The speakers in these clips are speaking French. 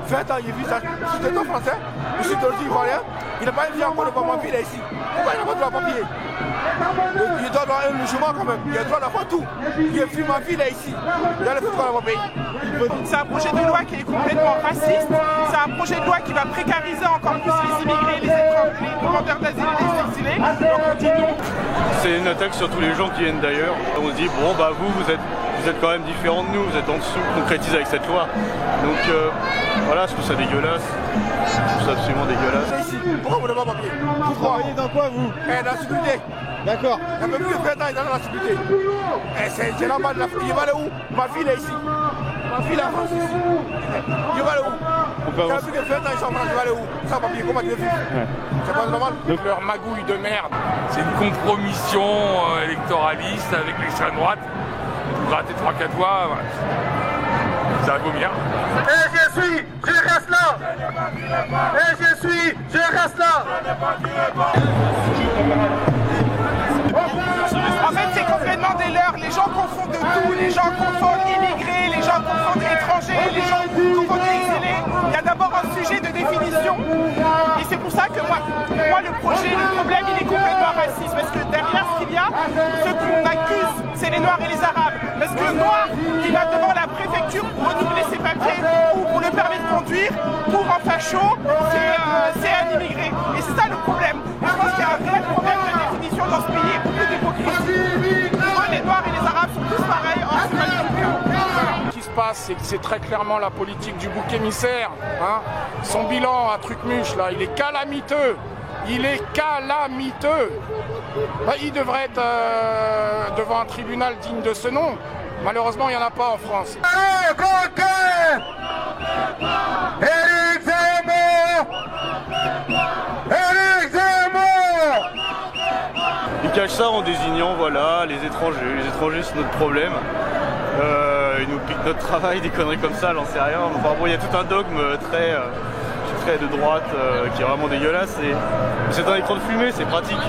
20 ans, il vit ça. C'est un français, je suis d'origine ivoirienne. Il n'a pas vu encore de ma fille là ici. Pourquoi il n'a pas droit à papier? Il doit avoir un logement quand même. Il a droit d'avoir tout. Il a vu ma fille là ici. Il a le fait dans mon pays. C'est un projet de loi qui est complètement raciste. C'est un projet de loi qui va précariser encore plus les immigrés, les demandeurs d'asile et les exilés. Donc on dit non. C'est une attaque sur tous les gens qui viennent d'ailleurs. On se dit, bon bah vous êtes quand même différents de nous, vous êtes en dessous, concrétisé avec cette loi. Donc voilà, je trouve ça dégueulasse. Je trouve ça absolument dégueulasse. Ici. Pourquoi vous n'avez pas papier? Vous travaillez dans quoi vous? Dans la sécurité. D'accord. Il y a même plus de 20 ans, il est dans la sécurité. C'est normal, il va aller où? Ma fille est ici. Ma fille est en France ici. Il va aller où? Il y a plus de 20 ans, ils sont en France, il va aller où? Sans papier, comment tu le vis? C'est pas normal. Donc leur magouille de merde, c'est une compromission électoraliste avec l'extrême droite. Vous grattez 3-4 voix, voilà. Ça vaut bien. Et je reste là. Et je reste là. En fait, c'est complètement des leurs. Les gens confondent tout. Les gens confondent immigrés, les gens confondent étrangers, les gens confondent exilés. Il y a d'abord un sujet de définition. Et c'est pour ça que moi, le problème, il est complètement raciste. Parce que derrière ce qu'il y a, ceux qu'on accuse, c'est les Noirs et les Arabes. Parce que le Noir qui va devant la préfecture pour renouveler ses papiers ou pour le permis de conduire, pour un facho, c'est un immigré. Et c'est ça le problème. Et je pense qu'il y a un vrai problème de définition dans ce pays, beaucoup d'hypocrisie. Moi, les Noirs et les Arabes sont tous pareils. Or, c'est pas du tout clair. Ce qui se passe, c'est que c'est très clairement la politique du bouc émissaire. Hein. Son bilan à Trucmuche, là, il est calamiteux. Il est calamiteux. Il devrait être devant un tribunal digne de ce nom. Malheureusement, il n'y en a pas en France. Éric Zemmour. Ils cachent ça en désignant voilà, les étrangers. Les étrangers, c'est notre problème. Ils nous piquent notre travail, des conneries comme ça, j'en sais rien. Enfin bon, il y a tout un dogme très de droite qui est vraiment dégueulasse. C'est un écran de fumée, c'est pratique.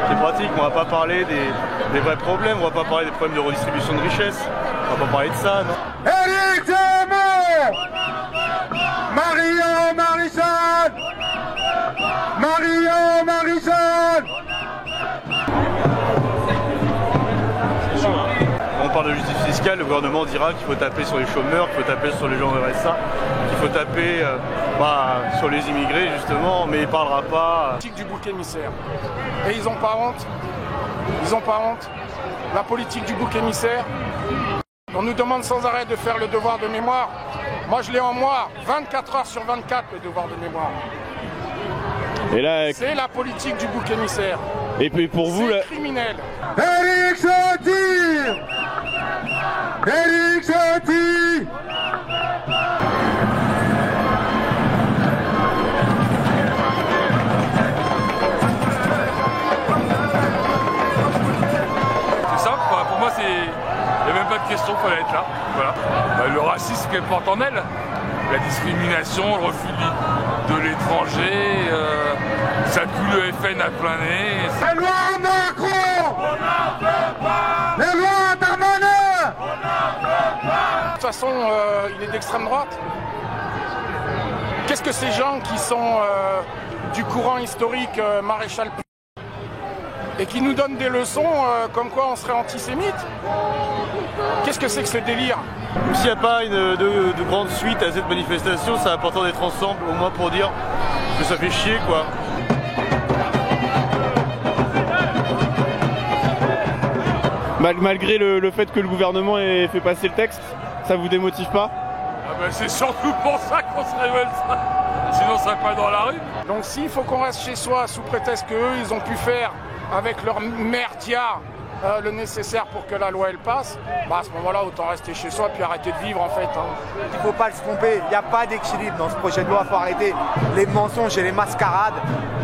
C'est pratique, on va pas parler des vrais problèmes, on va pas parler des problèmes de redistribution de richesse. On va pas parler de ça, non. Éric Zemmour. Marion Maréchal. On parle de justice fiscale, le gouvernement dira qu'il faut taper sur les chômeurs, qu'il faut taper sur les gens de RSA, qu'il faut taper sur les immigrés justement, mais il ne parlera pas. La politique du bouc émissaire. Et ils n'ont pas honte. Ils n'ont pas honte. La politique du bouc émissaire. On nous demande sans arrêt de faire le devoir de mémoire. Moi je l'ai en moi, 24 heures sur 24 le devoir de mémoire. Et là, c'est la politique du bouc émissaire. Et puis pour vous, c'est criminel. Éric Ciotti. C'est simple, pour moi, il n'y a même pas de question, il fallait être là. Voilà. Le racisme qu'elle porte en elle, la discrimination, le refus de l'étranger, ça pue le FN à plein nez. Les lois Macron. On n'en veut pas. Les lois Darmanin. On n'en veut pas. De toute façon, il est d'extrême droite. Qu'est-ce que ces gens qui sont du courant historique maréchal et qui nous donnent des leçons comme quoi on serait antisémite? Qu'est-ce que c'est que ce délire? Même s'il n'y a pas de grande suite à cette manifestation, c'est important d'être ensemble, au moins pour dire que ça fait chier, quoi. malgré le fait que le gouvernement ait fait passer le texte, ça vous démotive pas? C'est surtout pour ça qu'on se révèle ça. Sinon, on serait pas dans la rue. Donc s'il faut qu'on reste chez soi sous prétexte qu'eux, ils ont pu faire avec leur merdia le nécessaire pour que la loi elle passe, à ce moment-là, autant rester chez soi puis arrêter de vivre en fait. Il ne faut pas se tromper, il n'y a pas d'équilibre dans ce projet de loi, il faut arrêter les mensonges et les mascarades.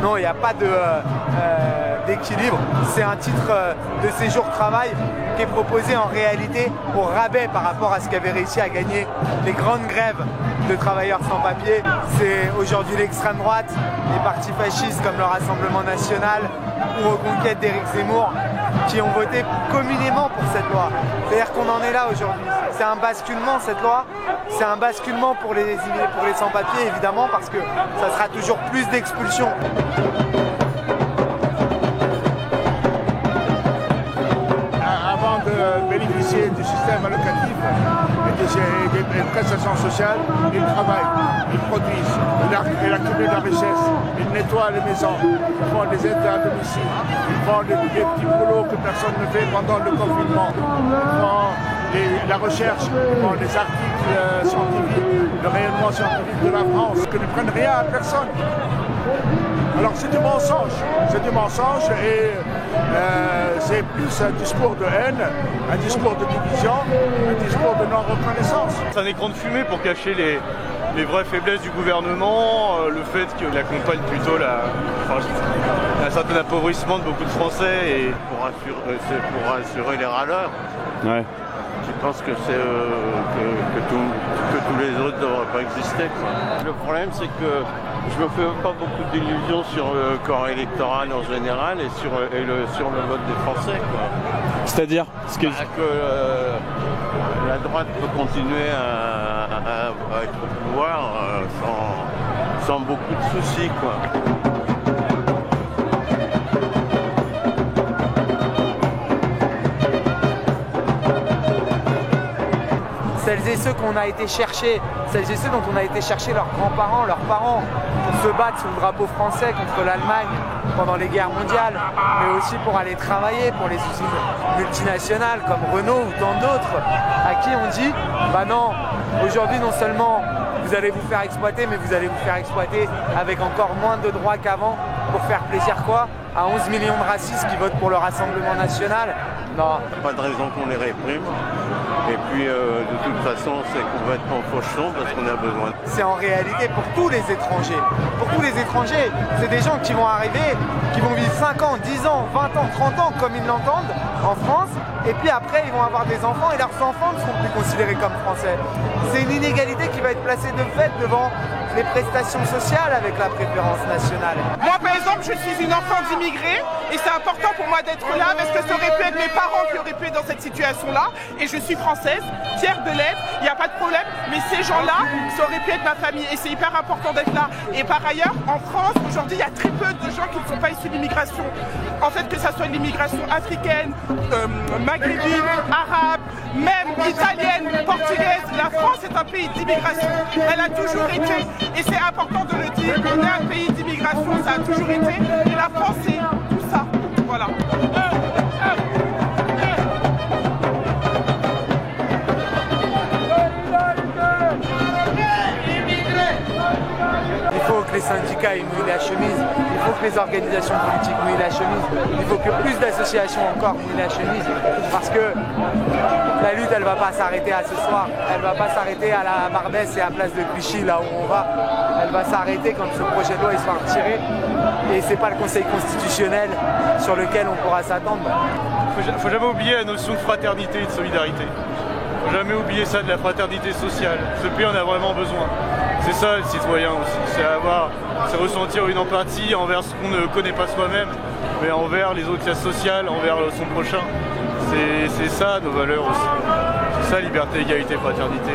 Non, il n'y a pas d'équilibre. C'est un titre de séjour travail qui est proposé en réalité au rabais par rapport à ce qu'avaient réussi à gagner les grandes grèves de travailleurs sans papier. C'est aujourd'hui l'extrême droite, les partis fascistes comme le Rassemblement National ou Reconquête d'Éric Zemmour qui ont voté communément pour cette loi. C'est-à-dire qu'on en est là aujourd'hui. C'est un basculement cette loi, c'est un basculement pour les sans-papiers évidemment parce que ça sera toujours plus d'expulsions. Avant de bénéficier du système allocatif et des prestations sociales, ils travaillent, ils produisent, ils accumulent la richesse, ils nettoient les maisons, ils font des aides à domicile, ils font des petits boulots que personne ne fait pendant le confinement, ils font la recherche, ils font des articles scientifiques, le rayonnement scientifique de la France, que ne prennent rien à personne. Alors c'est du mensonge et c'est plus un discours de haine, un discours de division, un discours de non-reconnaissance. C'est un écran de fumée pour cacher les vraies faiblesses du gouvernement, le fait qu'il accompagne plutôt un certain appauvrissement de beaucoup de Français. Et pour assurer les râleurs. Ouais. Je pense que c'est que tous les autres ne devraient pas exister, quoi. Le problème, c'est que je me fais pas beaucoup d'illusions sur le corps électoral en général et sur le vote des Français, quoi. C'est-à-dire que la droite peut continuer à être au pouvoir sans beaucoup de soucis, quoi. Celles et ceux qu'on a été chercher, celles et ceux dont on a été chercher leurs grands-parents, leurs parents, pour se battre sous le drapeau français contre l'Allemagne pendant les guerres mondiales, mais aussi pour aller travailler pour les usines multinationales comme Renault ou tant d'autres, à qui on dit, bah non, aujourd'hui non seulement vous allez vous faire exploiter, mais vous allez vous faire exploiter avec encore moins de droits qu'avant, pour faire plaisir quoi à 11 millions de racistes qui votent pour le Rassemblement national. Non. Pas de raison qu'on les réprime. Et puis de toute façon c'est complètement fauchon parce qu'on a besoin. C'est en réalité pour tous les étrangers. Pour tous les étrangers, c'est des gens qui vont arriver, qui vont vivre 5 ans, 10 ans, 20 ans, 30 ans comme ils l'entendent en France. Et puis après ils vont avoir des enfants et leurs enfants ne seront plus considérés comme français. C'est une inégalité qui va être placée de fait devant les prestations sociales avec la préférence nationale. Moi par exemple je suis une enfant d'immigrés et c'est important pour moi d'être là parce que ça aurait pu être mes parents qui auraient pu être dans cette situation-là et je suis française, fière de l'être, il n'y a pas de problème, mais ces gens-là, ça aurait pu être ma famille et c'est hyper important d'être là. Et par ailleurs, en France, aujourd'hui, il y a très peu de gens qui ne sont pas issus de l'immigration. En fait, que ça soit de l'immigration africaine, maghrébine, arabe, même italienne, portugaise, la France est un pays d'immigration. Elle a toujours été, et c'est important de le dire, on est un pays d'immigration, ça a toujours été, et la France c'est tout ça. Voilà. Il faut que les syndicats mouillent la chemise, il faut que les organisations politiques mouillent la chemise, il faut que plus d'associations encore mouillent la chemise, parce que la lutte elle va pas s'arrêter à ce soir, elle va pas s'arrêter à la Barbès et à Place de Clichy là où on va, elle va s'arrêter quand ce projet de loi il sera retiré et c'est pas le Conseil constitutionnel sur lequel on pourra s'attendre. Faut jamais oublier la notion de fraternité et de solidarité. Faut jamais oublier ça, de la fraternité sociale. Ce pays en a vraiment besoin. C'est ça le citoyen aussi, c'est ressentir une empathie envers ce qu'on ne connaît pas soi-même, mais envers les autres classes sociales, envers son prochain. C'est ça nos valeurs aussi. C'est ça, liberté, égalité, fraternité.